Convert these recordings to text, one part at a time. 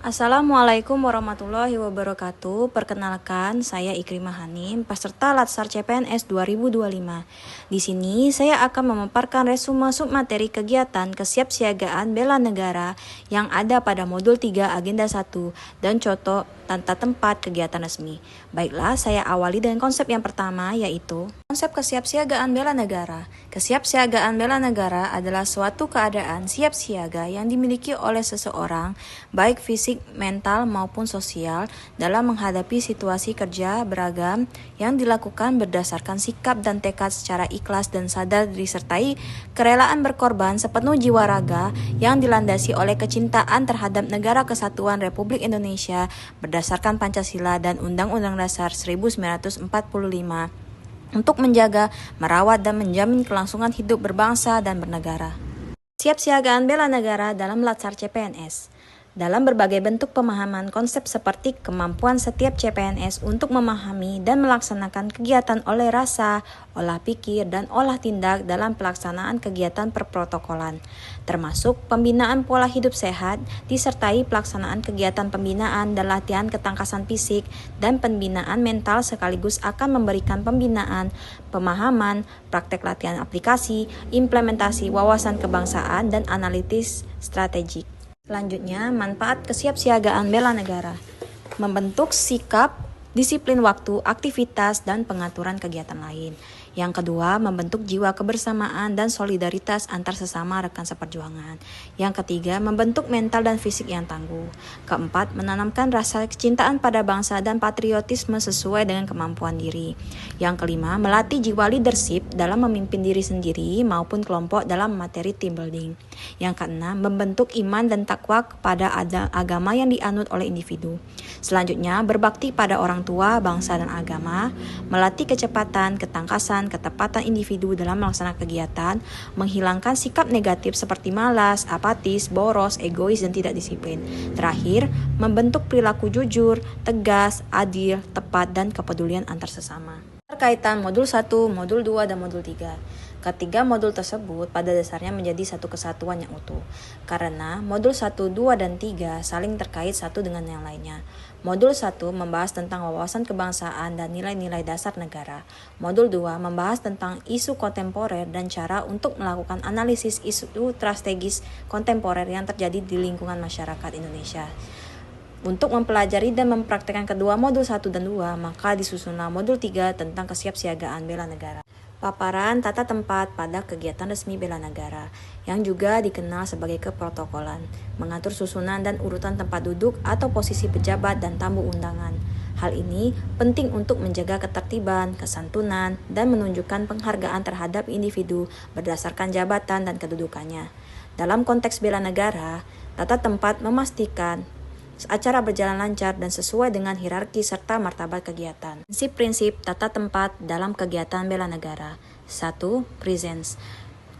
Assalamualaikum warahmatullahi wabarakatuh. Perkenalkan, saya Ikrimah Hanim, peserta Latsar CPNS 2025. Di sini saya akan memaparkan resume submateri kegiatan kesiapsiagaan bela negara yang ada pada modul 3 agenda 1 dan contoh tata tempat kegiatan resmi. Baiklah, saya awali dengan konsep yang pertama, yaitu konsep kesiapsiagaan bela negara. Kesiapsiagaan bela negara adalah suatu keadaan siap siaga yang dimiliki oleh seseorang, baik fisik, mental, maupun sosial, dalam menghadapi situasi kerja beragam yang dilakukan berdasarkan sikap dan tekad secara ikhlas dan sadar disertai kerelaan berkorban sepenuh jiwa raga yang dilandasi oleh kecintaan terhadap Negara Kesatuan Republik Indonesia berdasarkan Pancasila dan Undang-Undang Dasar 1945 untuk menjaga, merawat, dan menjamin kelangsungan hidup berbangsa dan bernegara. Siapsiagaan bela negara dalam Latsar CPNS. Dalam berbagai bentuk pemahaman konsep seperti kemampuan setiap CPNS untuk memahami dan melaksanakan kegiatan oleh rasa, olah pikir, dan olah tindak dalam pelaksanaan kegiatan perprotokolan, termasuk pembinaan pola hidup sehat, disertai pelaksanaan kegiatan pembinaan dan latihan ketangkasan fisik dan pembinaan mental sekaligus akan memberikan pembinaan, pemahaman, praktek latihan aplikasi, implementasi wawasan kebangsaan, dan analitis strategik. Selanjutnya, manfaat kesiapsiagaan bela negara. Membentuk sikap, disiplin waktu, aktivitas, dan pengaturan kegiatan lain. Yang kedua, membentuk jiwa kebersamaan dan solidaritas antar sesama rekan seperjuangan. Yang ketiga, membentuk mental dan fisik yang tangguh. Keempat, menanamkan rasa kecintaan pada bangsa dan patriotisme sesuai dengan kemampuan diri. Yang kelima, melatih jiwa leadership dalam memimpin diri sendiri maupun kelompok dalam materi team building. Yang keenam, membentuk iman dan takwa kepada agama yang dianut oleh individu. Selanjutnya, berbakti pada orang tua, bangsa, dan agama, melatih kecepatan, ketangkasan, ketepatan individu dalam melaksanakan kegiatan, menghilangkan sikap negatif seperti malas, apatis, boros, egois, dan tidak disiplin. Terakhir, membentuk perilaku jujur, tegas, adil, tepat, dan kepedulian antar sesama. Terkaitan modul 1, modul 2, dan modul 3. Ketiga modul tersebut pada dasarnya menjadi satu kesatuan yang utuh, karena modul 1, 2, dan 3 saling terkait satu dengan yang lainnya. Modul 1 membahas tentang wawasan kebangsaan dan nilai-nilai dasar negara. Modul 2 membahas tentang isu kontemporer dan cara untuk melakukan analisis isu strategis kontemporer yang terjadi di lingkungan masyarakat Indonesia. Untuk mempelajari dan mempraktikkan kedua modul 1 dan 2, maka disusunlah modul 3 tentang kesiapsiagaan bela negara. Paparan tata tempat pada kegiatan resmi bela negara, yang juga dikenal sebagai keprotokolan, mengatur susunan dan urutan tempat duduk atau posisi pejabat dan tamu undangan. Hal ini penting untuk menjaga ketertiban, kesantunan, dan menunjukkan penghargaan terhadap individu berdasarkan jabatan dan kedudukannya. Dalam konteks bela negara, tata tempat memastikan acara berjalan lancar dan sesuai dengan hierarki serta martabat kegiatan. Prinsip-prinsip tata tempat dalam kegiatan bela negara. 1. Presence.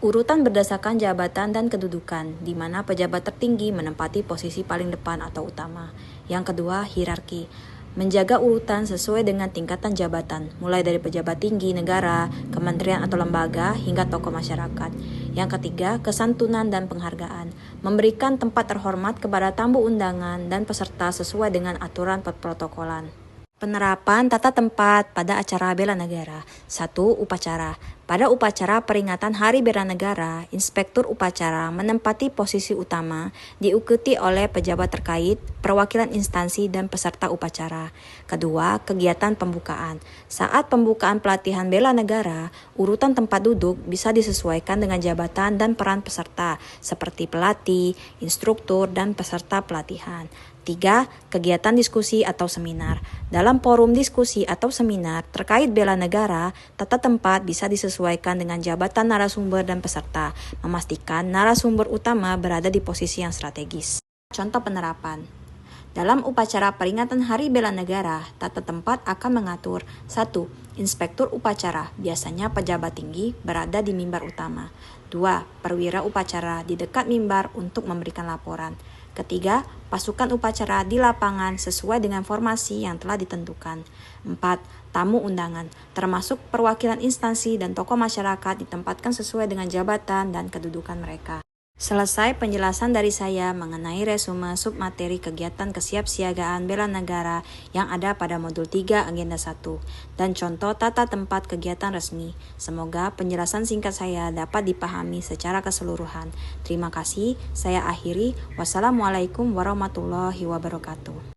Urutan berdasarkan jabatan dan kedudukan, di mana pejabat tertinggi menempati posisi paling depan atau utama. Yang kedua, hierarki. Menjaga urutan sesuai dengan tingkatan jabatan, mulai dari pejabat tinggi negara, kementerian atau lembaga, hingga tokoh masyarakat. Yang ketiga, kesantunan dan penghargaan. Memberikan tempat terhormat kepada tamu undangan dan peserta sesuai dengan aturan perprotokolan. Penerapan tata tempat pada acara bela negara. 1. Upacara. Pada upacara peringatan Hari Bela Negara, inspektur upacara menempati posisi utama, diikuti oleh pejabat terkait, perwakilan instansi, dan peserta upacara. Kedua, kegiatan pembukaan. Saat pembukaan pelatihan bela negara, urutan tempat duduk bisa disesuaikan dengan jabatan dan peran peserta, seperti pelatih, instruktur, dan peserta pelatihan. 3. Kegiatan diskusi atau seminar. Dalam forum diskusi atau seminar terkait bela negara, tata tempat bisa disesuaikan dengan jabatan narasumber dan peserta, memastikan narasumber utama berada di posisi yang strategis. Contoh penerapan. Dalam upacara peringatan Hari Bela Negara, tata tempat akan mengatur 1. Inspektur upacara, biasanya pejabat tinggi, berada di mimbar utama. 2. Perwira upacara di dekat mimbar untuk memberikan laporan. Ketiga, pasukan upacara di lapangan sesuai dengan formasi yang telah ditentukan. 4. Tamu undangan, termasuk perwakilan instansi dan tokoh masyarakat ditempatkan sesuai dengan jabatan dan kedudukan mereka. Selesai penjelasan dari saya mengenai resume submateri kegiatan kesiapsiagaan bela negara yang ada pada modul 3 agenda 1 dan contoh tata tempat kegiatan resmi. Semoga penjelasan singkat saya dapat dipahami secara keseluruhan. Terima kasih, saya akhiri. Wassalamualaikum warahmatullahi wabarakatuh.